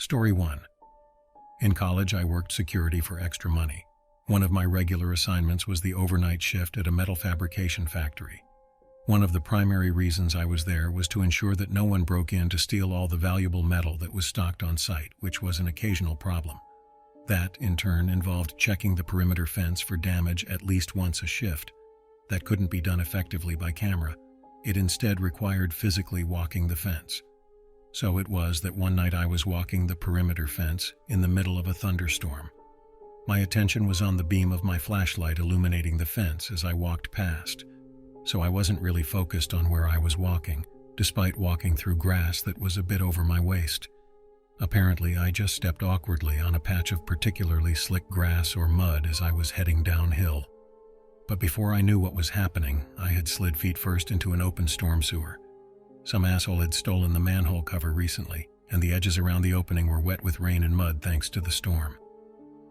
Story 1. In college, I worked security for extra money. One of my regular assignments was the overnight shift at a metal fabrication factory. One of the primary reasons I was there was to ensure that no one broke in to steal all the valuable metal that was stocked on site, which was an occasional problem. That, in turn, involved checking the perimeter fence for damage at least once a shift. That couldn't be done effectively by camera. It instead required physically walking the fence. So it was that one night I was walking the perimeter fence in the middle of a thunderstorm. My attention was on the beam of my flashlight illuminating the fence as I walked past, so I wasn't really focused on where I was walking, despite walking through grass that was a bit over my waist. Apparently, I just stepped awkwardly on a patch of particularly slick grass or mud as I was heading downhill. But before I knew what was happening, I had slid feet first into an open storm sewer. Some asshole had stolen the manhole cover recently, and the edges around the opening were wet with rain and mud thanks to the storm.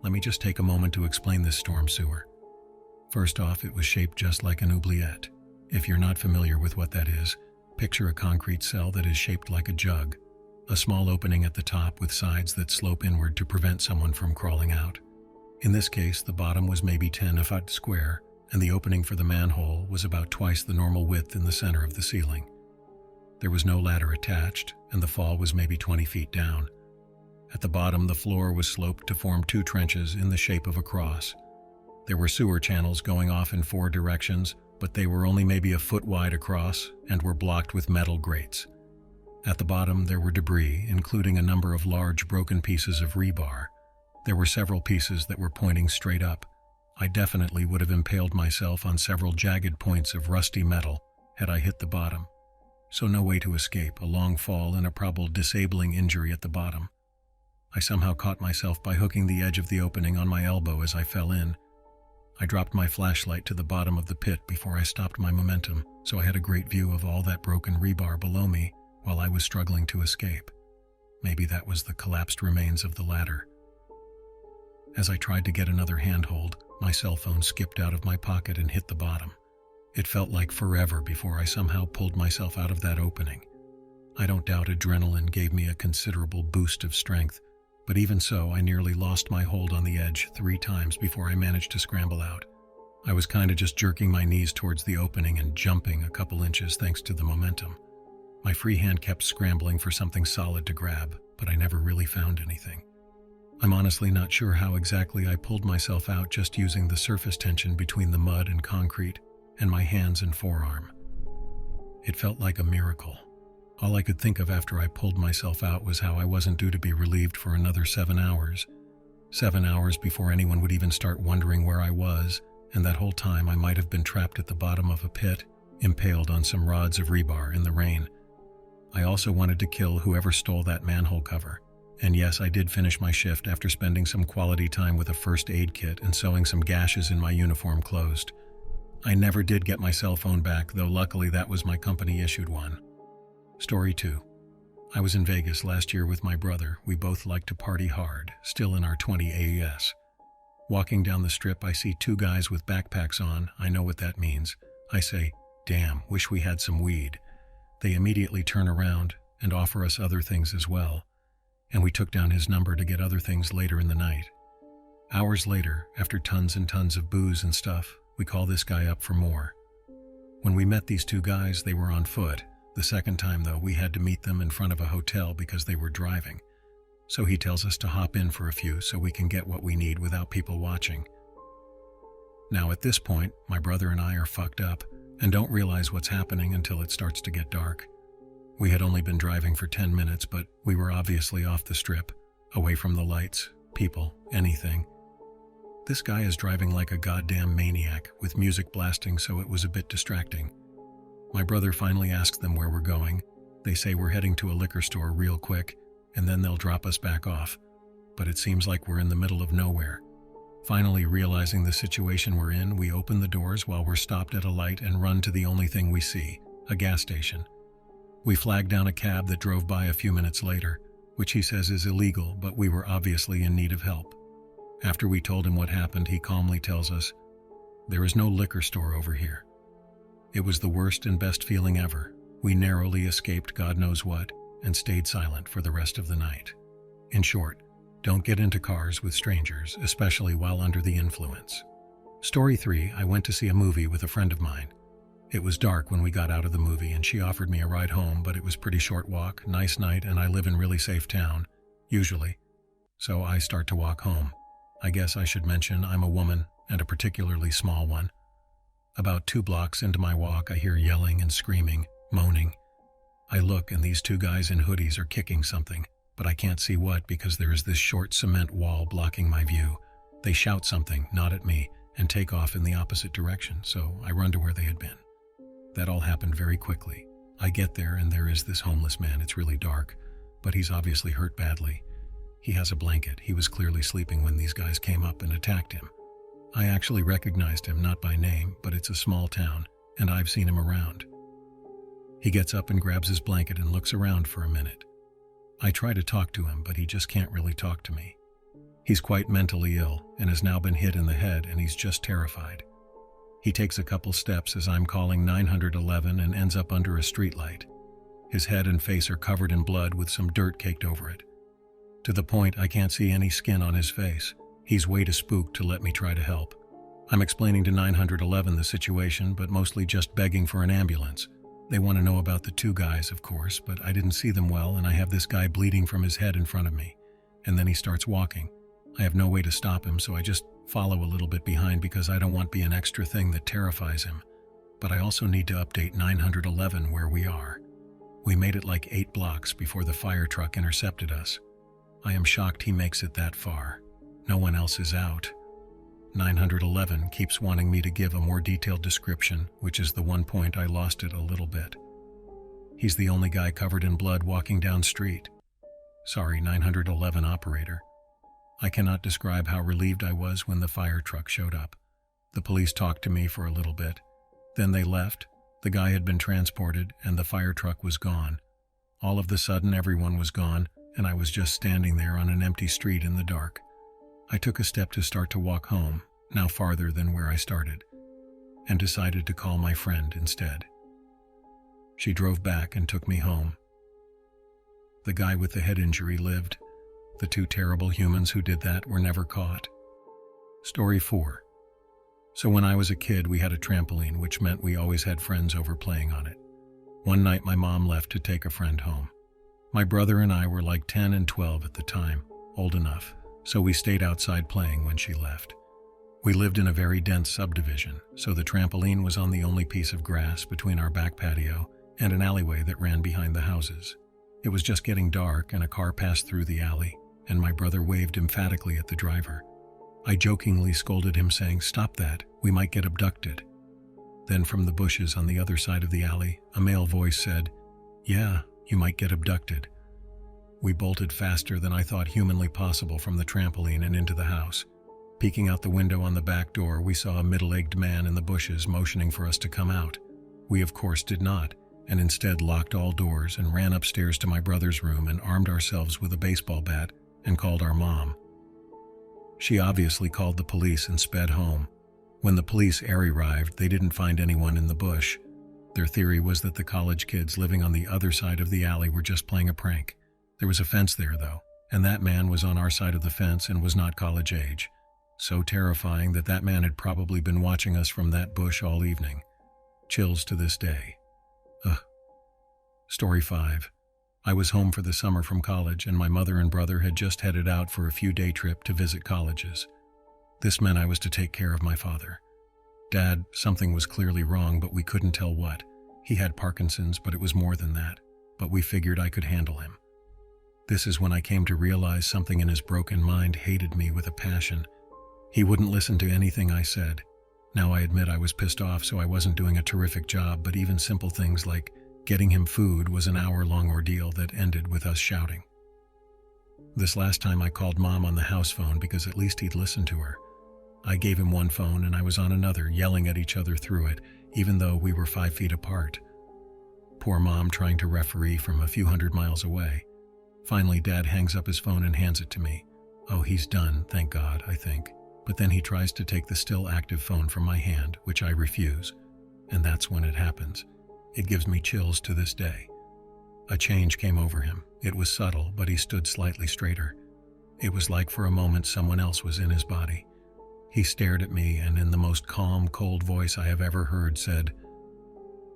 Let me just take a moment to explain this storm sewer. First off, it was shaped just like an oubliette. If you're not familiar with what that is, picture a concrete cell that is shaped like a jug, a small opening at the top with sides that slope inward to prevent someone from crawling out. In this case, the bottom was maybe 10 feet square, and the opening for the manhole was about twice the normal width in the center of the ceiling. There was no ladder attached, and the fall was maybe 20 feet down. At the bottom, the floor was sloped to form 2 trenches in the shape of a cross. There were sewer channels going off in 4 directions, but they were only maybe a foot wide across and were blocked with metal grates. At the bottom, there were debris, including a number of large broken pieces of rebar. There were several pieces that were pointing straight up. I definitely would have impaled myself on several jagged points of rusty metal had I hit the bottom. So no way to escape, a long fall and a probable disabling injury at the bottom. I somehow caught myself by hooking the edge of the opening on my elbow as I fell in. I dropped my flashlight to the bottom of the pit before I stopped my momentum, so I had a great view of all that broken rebar below me while I was struggling to escape. Maybe that was the collapsed remains of the ladder. As I tried to get another handhold, my cell phone skipped out of my pocket and hit the bottom. It felt like forever before I somehow pulled myself out of that opening. I don't doubt adrenaline gave me a considerable boost of strength, but even so, I nearly lost my hold on the edge 3 times before I managed to scramble out. I was kinda just jerking my knees towards the opening and jumping a couple inches thanks to the momentum. My free hand kept scrambling for something solid to grab, but I never really found anything. I'm honestly not sure how exactly I pulled myself out just using the surface tension between the mud and concrete and my hands and forearm. It felt like a miracle. All I could think of after I pulled myself out was how I wasn't due to be relieved for another 7 hours. 7 hours before anyone would even start wondering where I was, and that whole time I might have been trapped at the bottom of a pit, impaled on some rods of rebar in the rain. I also wanted to kill whoever stole that manhole cover. And yes, I did finish my shift after spending some quality time with a first aid kit and sewing some gashes in my uniform closed. I never did get my cell phone back, though luckily that was my company-issued one. Story 2. I was in Vegas last year with my brother. We both like to party hard, still in our 20 AES. Walking down the strip, I see 2 guys with backpacks on. I know what that means. I say, "Damn, wish we had some weed." They immediately turn around and offer us other things as well. And we took down his number to get other things later in the night. Hours later, after tons and tons of booze and stuff, we call this guy up for more. When we met these 2 guys, they were on foot. The second time, though, we had to meet them in front of a hotel because they were driving. So he tells us to hop in for a few so we can get what we need without people watching. Now at this point, my brother and I are fucked up and don't realize what's happening until it starts to get dark. We had only been driving for 10 minutes, but we were obviously off the strip, away from the lights, people, anything. This guy is driving like a goddamn maniac, with music blasting, so it was a bit distracting. My brother finally asks them where we're going. They say we're heading to a liquor store real quick, and then they'll drop us back off. But it seems like we're in the middle of nowhere. Finally realizing the situation we're in, we open the doors while we're stopped at a light and run to the only thing we see, a gas station. We flagged down a cab that drove by a few minutes later, which he says is illegal, but we were obviously in need of help. After we told him what happened, he calmly tells us, "There is no liquor store over here." It was the worst and best feeling ever. We narrowly escaped God knows what and stayed silent for the rest of the night. In short, don't get into cars with strangers, especially while under the influence. Story 3, I went to see a movie with a friend of mine. It was dark when we got out of the movie and she offered me a ride home, but it was pretty short walk, nice night, and I live in really safe town, usually. So I start to walk home. I guess I should mention I'm a woman, and a particularly small one. About 2 blocks into my walk, I hear yelling and screaming, moaning. I look and these 2 guys in hoodies are kicking something, but I can't see what because there is this short cement wall blocking my view. They shout something, not at me, and take off in the opposite direction, so I run to where they had been. That all happened very quickly. I get there and there is this homeless man. It's really dark, but he's obviously hurt badly. He has a blanket. He was clearly sleeping when these guys came up and attacked him. I actually recognized him, not by name, but it's a small town, and I've seen him around. He gets up and grabs his blanket and looks around for a minute. I try to talk to him, but he just can't really talk to me. He's quite mentally ill and has now been hit in the head, and he's just terrified. He takes a couple steps as I'm calling 911 and ends up under a streetlight. His head and face are covered in blood with some dirt caked over it. To the point I can't see any skin on his face. He's way too spooked to let me try to help. I'm explaining to 911 the situation, but mostly just begging for an ambulance. They want to know about the 2 guys, of course, but I didn't see them well, and I have this guy bleeding from his head in front of me. And then he starts walking. I have no way to stop him, so I just follow a little bit behind because I don't want to be an extra thing that terrifies him. But I also need to update 911 where we are. We made it like 8 blocks before the fire truck intercepted us. I am shocked he makes it that far. No one else is out. 911 keeps wanting me to give a more detailed description, which is the one point I lost it a little bit. He's the only guy covered in blood walking down street. Sorry, 911 operator. I cannot describe how relieved I was when the fire truck showed up. The police talked to me for a little bit. Then they left. The guy had been transported and the fire truck was gone. All of the sudden everyone was gone and I was just standing there on an empty street in the dark. I took a step to start to walk home, now farther than where I started, and decided to call my friend instead. She drove back and took me home. The guy with the head injury lived. The 2 terrible humans who did that were never caught. Story 4. So when I was a kid, we had a trampoline, which meant we always had friends over playing on it. One night my mom left to take a friend home. My brother and I were like 10 and 12 at the time, old enough, so we stayed outside playing when she left. We lived in a very dense subdivision, so the trampoline was on the only piece of grass between our back patio and an alleyway that ran behind the houses. It was just getting dark and a car passed through the alley, and my brother waved emphatically at the driver. I jokingly scolded him, saying, "Stop that, we might get abducted." Then from the bushes on the other side of the alley, a male voice said, "Yeah, you might get abducted." We bolted faster than I thought humanly possible from the trampoline and into the house. Peeking out the window on the back door, we saw a middle-aged man in the bushes motioning for us to come out. We of course did not, and instead locked all doors and ran upstairs to my brother's room and armed ourselves with a baseball bat and called our mom. She obviously called the police and sped home. When the police arrived, they didn't find anyone in the bush. Their theory was that the college kids living on the other side of the alley were just playing a prank. There was a fence there, though, and that man was on our side of the fence and was not college age. So terrifying that that man had probably been watching us from that bush all evening. Chills to this day. Ugh. Story 5. I was home for the summer from college, and my mother and brother had just headed out for a few-day trip to visit colleges. This meant I was to take care of my father. Dad, something was clearly wrong, but we couldn't tell what. He had Parkinson's, but it was more than that. But we figured I could handle him. This is when I came to realize something in his broken mind hated me with a passion. He wouldn't listen to anything I said. Now I admit I was pissed off, so I wasn't doing a terrific job, but even simple things like getting him food was an hour-long ordeal that ended with us shouting. This last time I called Mom on the house phone because at least he'd listen to her. I gave him one phone and I was on another, yelling at each other through it, even though we were 5 feet apart. Poor Mom trying to referee from a few hundred miles away. Finally, Dad hangs up his phone and hands it to me. Oh, he's done, thank God, I think. But then he tries to take the still active phone from my hand, which I refuse. And that's when it happens. It gives me chills to this day. A change came over him. It was subtle, but he stood slightly straighter. It was like for a moment someone else was in his body. He stared at me and in the most calm, cold voice I have ever heard said,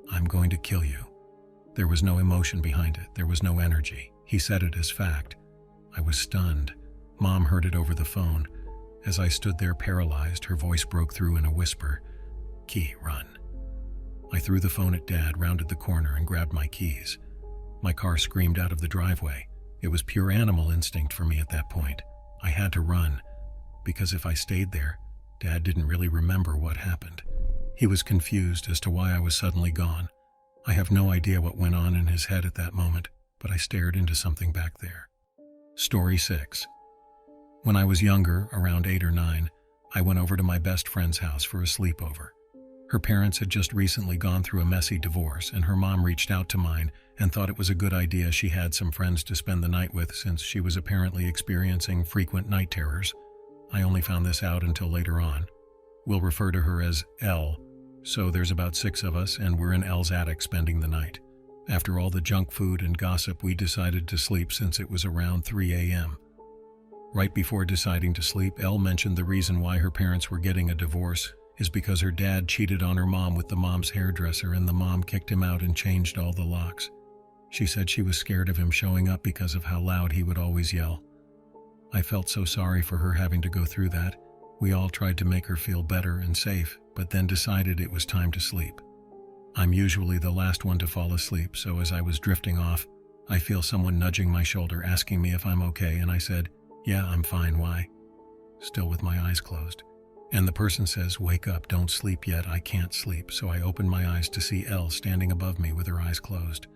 "I'm going to kill you." There was no emotion behind it. There was no energy. He said it as fact. I was stunned. Mom heard it over the phone. As I stood there paralyzed, her voice broke through in a whisper. "Key, run." I threw the phone at Dad, rounded the corner, and grabbed my keys. My car screamed out of the driveway. It was pure animal instinct for me at that point. I had to run, because if I stayed there, Dad didn't really remember what happened. He was confused as to why I was suddenly gone. I have no idea what went on in his head at that moment, but I stared into something back there. Story 6. When I was younger, around 8 or 9, I went over to my best friend's house for a sleepover. Her parents had just recently gone through a messy divorce, and her mom reached out to mine and thought it was a good idea she had some friends to spend the night with since she was apparently experiencing frequent night terrors. I only found this out until later on. We'll refer to her as L. So there's about 6 of us, and we're in L's attic spending the night. After all the junk food and gossip, we decided to sleep since it was around 3 a.m. Right before deciding to sleep, Elle mentioned the reason why her parents were getting a divorce is because her dad cheated on her mom with the mom's hairdresser and the mom kicked him out and changed all the locks. She said she was scared of him showing up because of how loud he would always yell. I felt so sorry for her having to go through that. We all tried to make her feel better and safe, but then decided it was time to sleep. I'm usually the last one to fall asleep, so as I was drifting off, I feel someone nudging my shoulder asking me if I'm okay, and I said, "Yeah, I'm fine, why?" Still with my eyes closed. And the person says, "Wake up, don't sleep yet, I can't sleep." So I opened my eyes to see Elle standing above me with her eyes closed.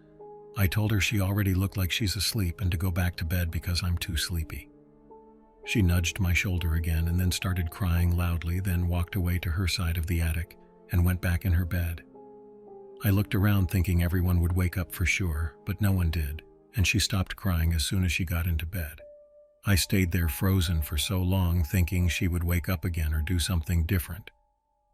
I told her she already looked like she's asleep and to go back to bed because I'm too sleepy. She nudged my shoulder again and then started crying loudly, then walked away to her side of the attic and went back in her bed. I looked around thinking everyone would wake up for sure, but no one did, and she stopped crying as soon as she got into bed. I stayed there frozen for so long thinking she would wake up again or do something different.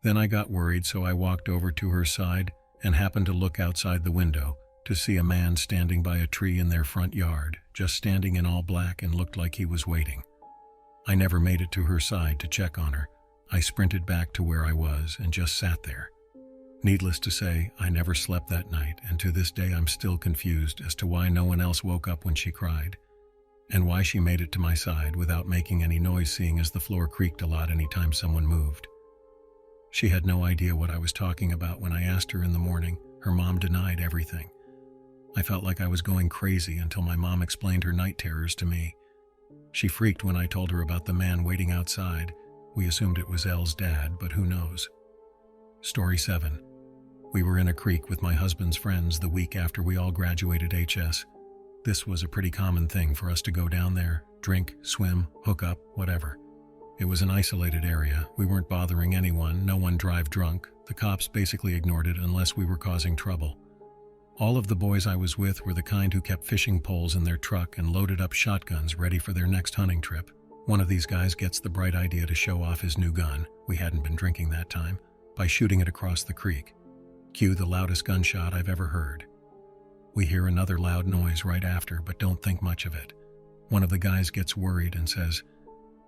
Then I got worried, so I walked over to her side and happened to look outside the window to see a man standing by a tree in their front yard, just standing in all black and looked like he was waiting. I never made it to her side to check on her. I sprinted back to where I was and just sat there. Needless to say, I never slept that night, and to this day I'm still confused as to why no one else woke up when she cried, and why she made it to my side without making any noise, seeing as the floor creaked a lot anytime someone moved. She had no idea what I was talking about when I asked her in the morning. Her mom denied everything. I felt like I was going crazy until my mom explained her night terrors to me. She freaked when I told her about the man waiting outside. We assumed it was Elle's dad, but who knows. Story 7. We were in a creek with my husband's friends the week after we all graduated HS. This was a pretty common thing for us to go down there, drink, swim, hook up, whatever. It was an isolated area. We weren't bothering anyone, no one drive drunk. The cops basically ignored it unless we were causing trouble. All of the boys I was with were the kind who kept fishing poles in their truck and loaded up shotguns ready for their next hunting trip. One of these guys gets the bright idea to show off his new gun, we hadn't been drinking that time, by shooting it across the creek. Cue the loudest gunshot I've ever heard. We hear another loud noise right after, but don't think much of it. One of the guys gets worried and says,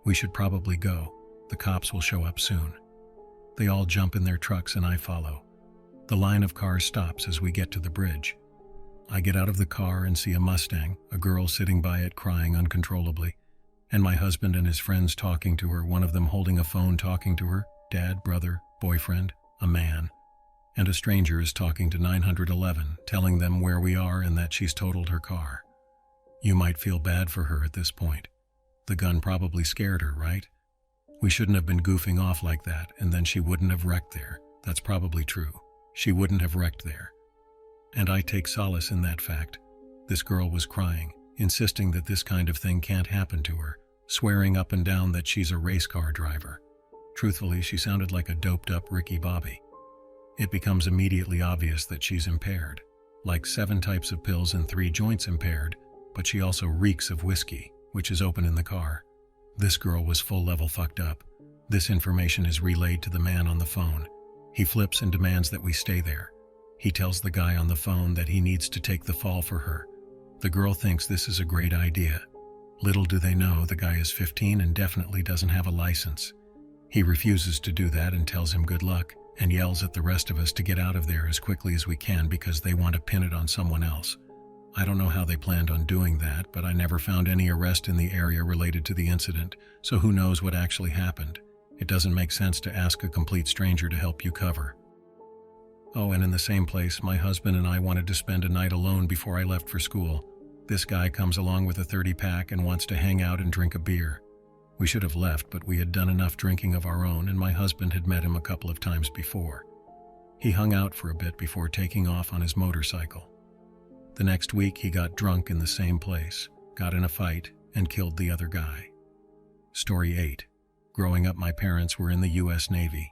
"We should probably go. The cops will show up soon." They all jump in their trucks and I follow. The line of cars stops as we get to the bridge. I get out of the car and see a Mustang, a girl sitting by it crying uncontrollably, and my husband and his friends talking to her, one of them holding a phone talking to her, dad, brother, boyfriend, a man. And a stranger is talking to 911, telling them where we are and that she's totaled her car. You might feel bad for her at this point. The gun probably scared her, right? We shouldn't have been goofing off like that, and then she wouldn't have wrecked there. That's probably true. She wouldn't have wrecked there. And I take solace in that fact. This girl was crying, insisting that this kind of thing can't happen to her, swearing up and down that she's a race car driver. Truthfully, she sounded like a doped-up Ricky Bobby. It becomes immediately obvious that she's impaired, like 7 types of pills and 3 joints impaired, but she also reeks of whiskey, which is open in the car. This girl was full-level fucked up. This information is relayed to the man on the phone. He flips and demands that we stay there. He tells the guy on the phone that he needs to take the fall for her, The girl thinks this is a great idea. Little do they know the guy is 15 and definitely doesn't have a license. He refuses to do that and tells him good luck, and yells at the rest of us to get out of there as quickly as we can because they want to pin it on someone else. I don't know how they planned on doing that, but I never found any arrest in the area related to the incident, so who knows what actually happened. It doesn't make sense to ask a complete stranger to help you cover. Oh, and in the same place, my husband and I wanted to spend a night alone before I left for school. This guy comes along with a 30-pack and wants to hang out and drink a beer. We should have left, but we had done enough drinking of our own, and my husband had met him a couple of times before. He hung out for a bit before taking off on his motorcycle. The next week, he got drunk in the same place, got in a fight, and killed the other guy. Story 8. Growing up, my parents were in the U.S. Navy.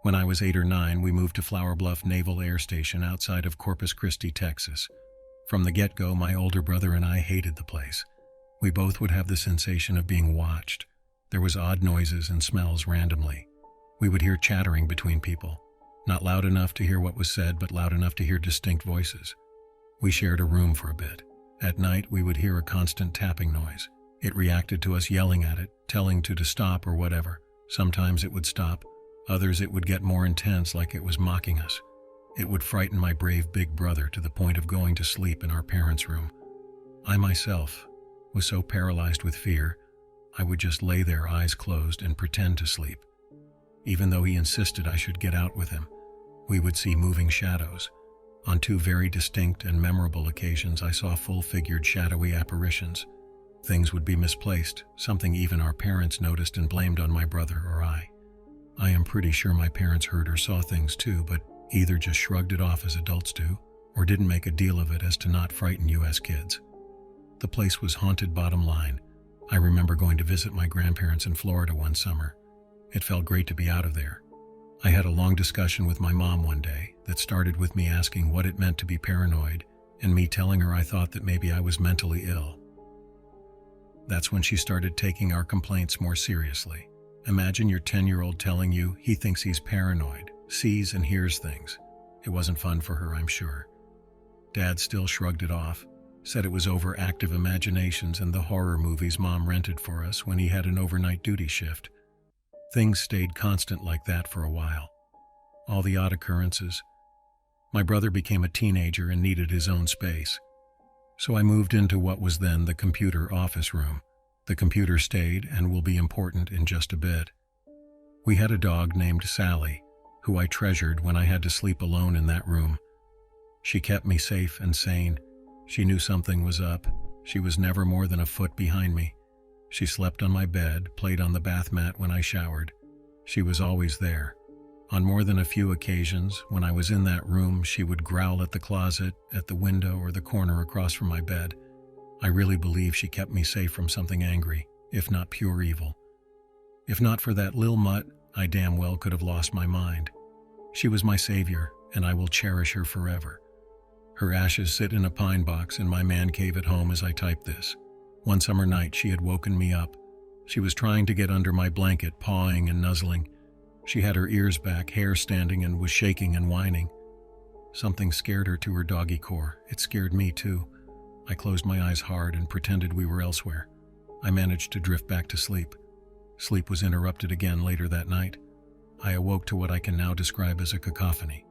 When I was 8 or 9, we moved to Flower Bluff Naval Air Station outside of Corpus Christi, Texas. From the get-go, my older brother and I hated the place. We both would have the sensation of being watched. There was odd noises and smells randomly. We would hear chattering between people, not loud enough to hear what was said, but loud enough to hear distinct voices. We shared a room for a bit. At night, we would hear a constant tapping noise. It reacted to us yelling at it, telling to stop or whatever. Sometimes it would stop. Others it would get more intense, like it was mocking us. It would frighten my brave big brother to the point of going to sleep in our parents' room. I myself was so paralyzed with fear, I would just lay there eyes closed and pretend to sleep. Even though he insisted I should get out with him, we would see moving shadows. On 2 very distinct and memorable occasions, I saw full-figured shadowy apparitions. Things would be misplaced, something even our parents noticed and blamed on my brother or I. I am pretty sure my parents heard or saw things too, but either just shrugged it off as adults do, or didn't make a deal of it as to not frighten U.S. kids. The place was haunted, bottom line. I remember going to visit my grandparents in Florida one summer. It felt great to be out of there. I had a long discussion with my mom one day that started with me asking what it meant to be paranoid, and me telling her I thought that maybe I was mentally ill. That's when she started taking our complaints more seriously. Imagine your 10-year-old telling you he thinks he's paranoid, sees and hears things. It wasn't fun for her, I'm sure. Dad still shrugged it off, said it was overactive imaginations and the horror movies Mom rented for us when he had an overnight duty shift. Things stayed constant like that for a while. All the odd occurrences. My brother became a teenager and needed his own space. So I moved into what was then the computer office room. The computer stayed and will be important in just a bit. We had a dog named Sally, who I treasured when I had to sleep alone in that room. She kept me safe and sane. She knew something was up. She was never more than a foot behind me. She slept on my bed, played on the bath mat when I showered. She was always there. On more than a few occasions, when I was in that room, she would growl at the closet, at the window, or the corner across from my bed. I really believe she kept me safe from something angry, if not pure evil. If not for that lil mutt, I damn well could have lost my mind. She was my savior, and I will cherish her forever. Her ashes sit in a pine box in my man cave at home as I type this. One summer night, she had woken me up. She was trying to get under my blanket, pawing and nuzzling. She had her ears back, hair standing, and was shaking and whining. Something scared her to her doggy core. It scared me too. I closed my eyes hard and pretended we were elsewhere. I managed to drift back to sleep. Sleep was interrupted again later that night. I awoke to what I can now describe as a cacophony.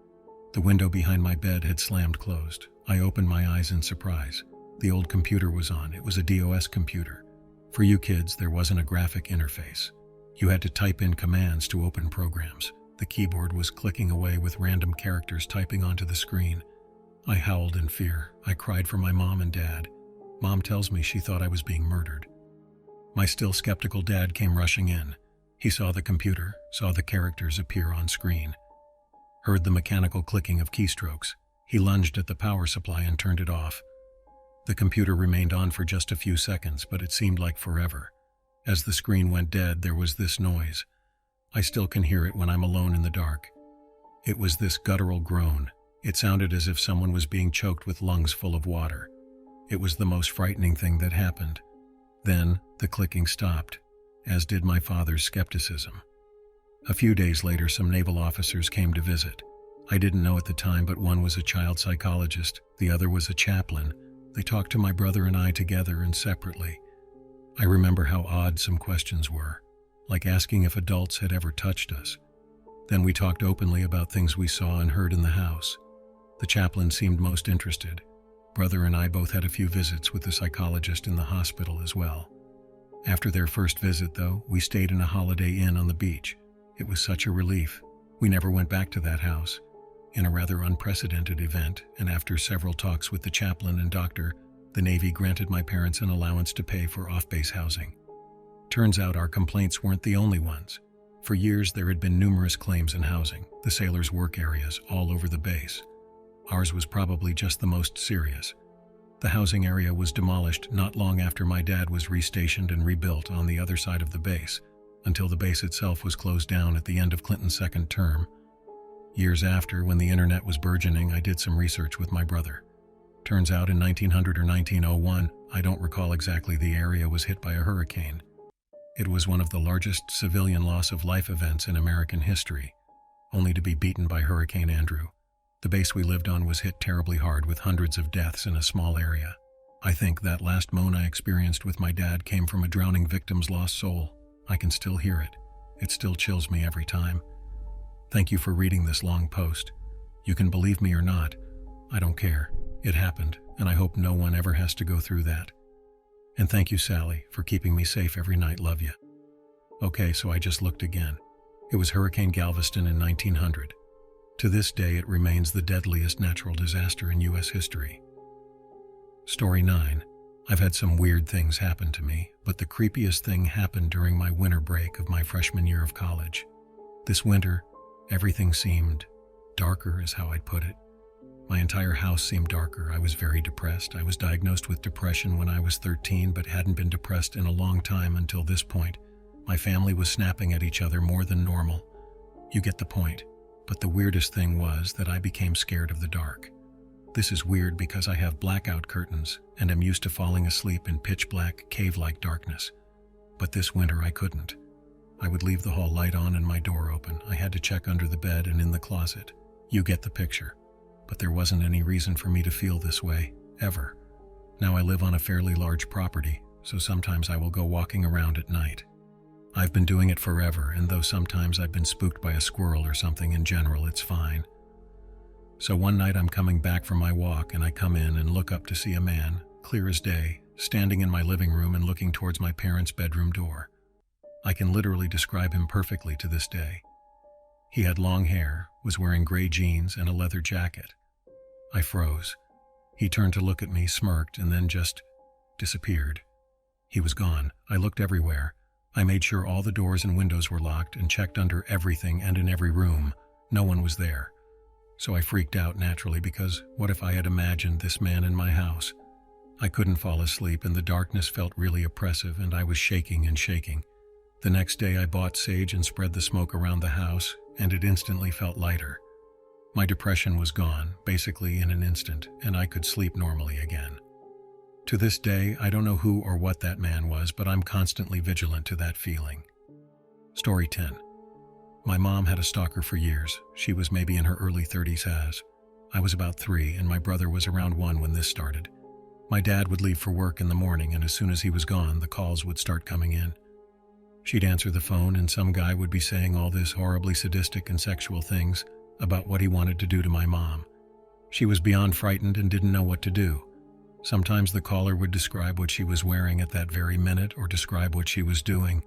The window behind my bed had slammed closed. I opened my eyes in surprise. The old computer was on. It was a DOS computer. For you kids, there wasn't a graphic interface. You had to type in commands to open programs. The keyboard was clicking away with random characters typing onto the screen. I howled in fear. I cried for my mom and dad. Mom tells me she thought I was being murdered. My still skeptical dad came rushing in. He saw the computer, saw the characters appear on screen, heard the mechanical clicking of keystrokes. He lunged at the power supply and turned it off. The computer remained on for just a few seconds, but it seemed like forever. As the screen went dead, there was this noise. I still can hear it when I'm alone in the dark. It was this guttural groan. It sounded as if someone was being choked with lungs full of water. It was the most frightening thing that happened. Then, the clicking stopped, as did my father's skepticism. A few days later, some naval officers came to visit. I didn't know at the time, but one was a child psychologist, the other was a chaplain. They talked to my brother and I together and separately. I remember how odd some questions were, like asking if adults had ever touched us. Then we talked openly about things we saw and heard in the house. The chaplain seemed most interested. Brother and I both had a few visits with the psychologist in the hospital as well. After their first visit, though, we stayed in a Holiday Inn on the beach. It was such a relief. We never went back to that house. In a rather unprecedented event, and after several talks with the chaplain and doctor, the Navy granted my parents an allowance to pay for off-base housing. Turns out our complaints weren't the only ones. For years there had been numerous claims in housing, the sailors' work areas, all over the base. Ours was probably just the most serious. The housing area was demolished not long after my dad was restationed and rebuilt on the other side of the base, until the base itself was closed down at the end of Clinton's second term. Years after, when the internet was burgeoning, I did some research with my brother. Turns out in 1900 or 1901, I don't recall exactly, the area was hit by a hurricane. It was one of the largest civilian loss of life events in American history, only to be beaten by Hurricane Andrew. The base we lived on was hit terribly hard with hundreds of deaths in a small area. I think that last moan I experienced with my dad came from a drowning victim's lost soul. I can still hear it. It still chills me every time. Thank you for reading this long post. You can believe me or not. I don't care. It happened, and I hope no one ever has to go through that. And thank you, Sally, for keeping me safe every night. Love you. Okay, so I just looked again. It was Hurricane Galveston in 1900. To this day, it remains the deadliest natural disaster in U.S. history. Story 9. I've had some weird things happen to me, but the creepiest thing happened during my winter break of my freshman year of college. This winter, everything seemed darker, is how I'd put it. My entire house seemed darker. I was very depressed. I was diagnosed with depression when I was 13, but hadn't been depressed in a long time until this point. My family was snapping at each other more than normal. You get the point. But the weirdest thing was that I became scared of the dark. This is weird because I have blackout curtains and am used to falling asleep in pitch black, cave-like darkness. But this winter I couldn't. I would leave the hall light on and my door open. I had to check under the bed and in the closet. You get the picture. But there wasn't any reason for me to feel this way, ever. Now I live on a fairly large property, so sometimes I will go walking around at night. I've been doing it forever, and though sometimes I've been spooked by a squirrel or something, in general it's fine. So one night I'm coming back from my walk and I come in and look up to see a man, clear as day, standing in my living room and looking towards my parents' bedroom door. I can literally describe him perfectly to this day. He had long hair, was wearing gray jeans and a leather jacket. I froze. He turned to look at me, smirked, and then just disappeared. He was gone. I looked everywhere. I made sure all the doors and windows were locked and checked under everything and in every room. No one was there. So I freaked out naturally, because what if I had imagined this man in my house? I couldn't fall asleep and the darkness felt really oppressive and I was shaking and shaking. The next day I bought sage and spread the smoke around the house and it instantly felt lighter. My depression was gone, basically in an instant, and I could sleep normally again. To this day, I don't know who or what that man was, but I'm constantly vigilant to that feeling. Story 10. My mom had a stalker for years. She was maybe in her early 30s. I was about 3, and my brother was around 1 when this started. My dad would leave for work in the morning, and as soon as he was gone, the calls would start coming in. She'd answer the phone, and some guy would be saying all this horribly sadistic and sexual things about what he wanted to do to my mom. She was beyond frightened and didn't know what to do. Sometimes the caller would describe what she was wearing at that very minute or describe what she was doing.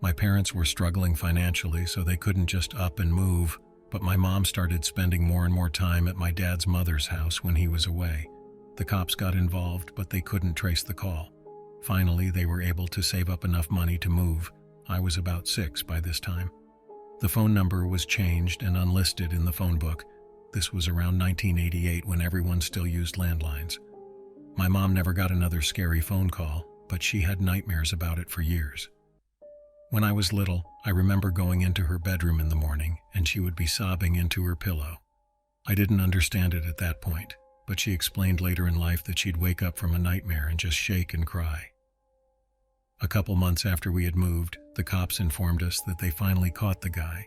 My parents were struggling financially, so they couldn't just up and move, but my mom started spending more and more time at my dad's mother's house when he was away. The cops got involved, but they couldn't trace the call. Finally, they were able to save up enough money to move. I was about 6 by this time. The phone number was changed and unlisted in the phone book. This was around 1988 when everyone still used landlines. My mom never got another scary phone call, but she had nightmares about it for years. When I was little, I remember going into her bedroom in the morning and she would be sobbing into her pillow. I didn't understand it at that point, but she explained later in life that she'd wake up from a nightmare and just shake and cry. A couple months after we had moved, the cops informed us that they finally caught the guy.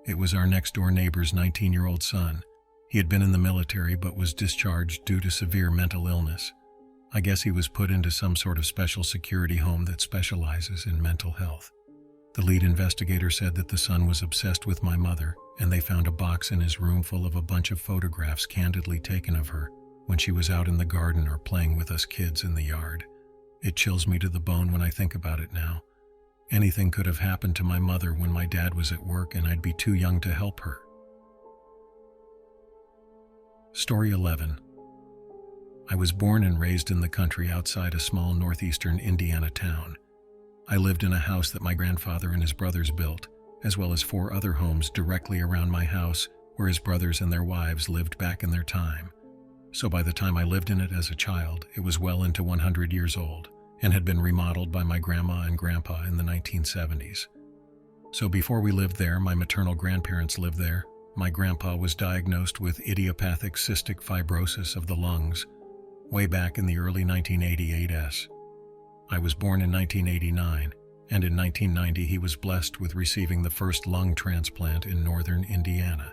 It was our next-door neighbor's 19-year-old son. He had been in the military but was discharged due to severe mental illness. I guess he was put into some sort of special security home that specializes in mental health. The lead investigator said that the son was obsessed with my mother, and they found a box in his room full of a bunch of photographs candidly taken of her when she was out in the garden or playing with us kids in the yard. It chills me to the bone when I think about it now. Anything could have happened to my mother when my dad was at work, and I'd be too young to help her. Story 11. I was born and raised in the country outside a small northeastern Indiana town. I lived in a house that my grandfather and his brothers built, as well as 4 other homes directly around my house where his brothers and their wives lived back in their time. So by the time I lived in it as a child, it was well into 100 years old and had been remodeled by my grandma and grandpa in the 1970s. So before we lived there, my maternal grandparents lived there. My grandpa was diagnosed with idiopathic cystic fibrosis of the lungs way back in the early 1988s. I was born in 1989, and in 1990 he was blessed with receiving the first lung transplant in northern Indiana.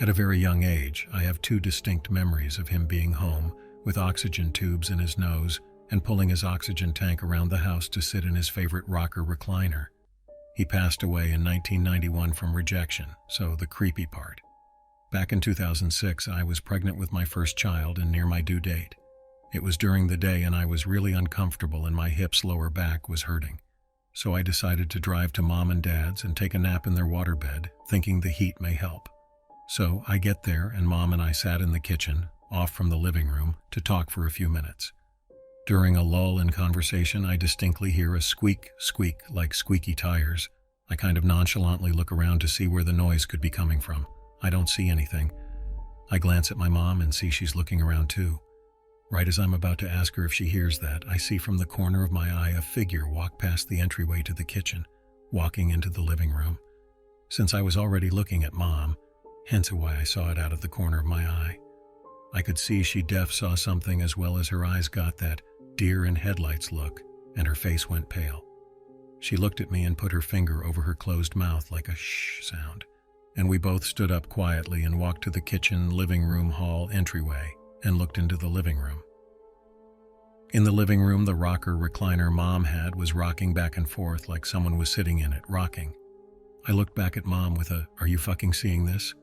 At a very young age, I have 2 distinct memories of him being home with oxygen tubes in his nose and pulling his oxygen tank around the house to sit in his favorite rocker recliner. He passed away in 1991 from rejection, so the creepy part. Back in 2006, I was pregnant with my first child and near my due date. It was during the day and I was really uncomfortable and my hip's lower back was hurting. So I decided to drive to Mom and Dad's and take a nap in their waterbed, thinking the heat may help. So I get there and Mom and I sat in the kitchen, off from the living room, to talk for a few minutes. During a lull in conversation, I distinctly hear a squeak, squeak, like squeaky tires. I kind of nonchalantly look around to see where the noise could be coming from. I don't see anything. I glance at my mom and see she's looking around too. Right as I'm about to ask her if she hears that, I see from the corner of my eye a figure walk past the entryway to the kitchen, walking into the living room. Since I was already looking at Mom, hence why I saw it out of the corner of my eye, I could see she saw something as well as her eyes got that deer in headlights look, and her face went pale. She looked at me and put her finger over her closed mouth like a shh sound, and we both stood up quietly and walked to the kitchen, living room, hall, entryway, and looked into the living room. In the living room, the rocker recliner Mom had was rocking back and forth like someone was sitting in it, rocking. I looked back at Mom with a, "Are you fucking seeing this?"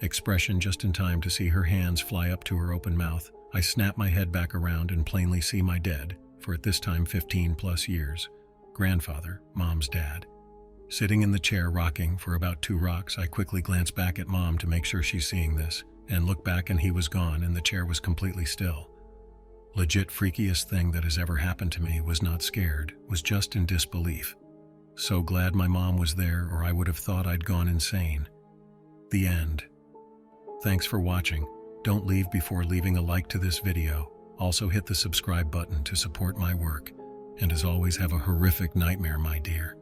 expression just in time to see her hands fly up to her open mouth. I snap my head back around and plainly see my dead, for at this time 15 plus years, grandfather, Mom's dad. Sitting in the chair rocking for about 2 rocks, I quickly glance back at Mom to make sure she's seeing this, and look back and he was gone and the chair was completely still. Legit freakiest thing that has ever happened to me. Was not scared, was just in disbelief. So glad my mom was there or I would have thought I'd gone insane. The end. Thanks for watching. Don't leave before leaving a like to this video. Also hit the subscribe button to support my work. And as always, have a horrific nightmare, my dear.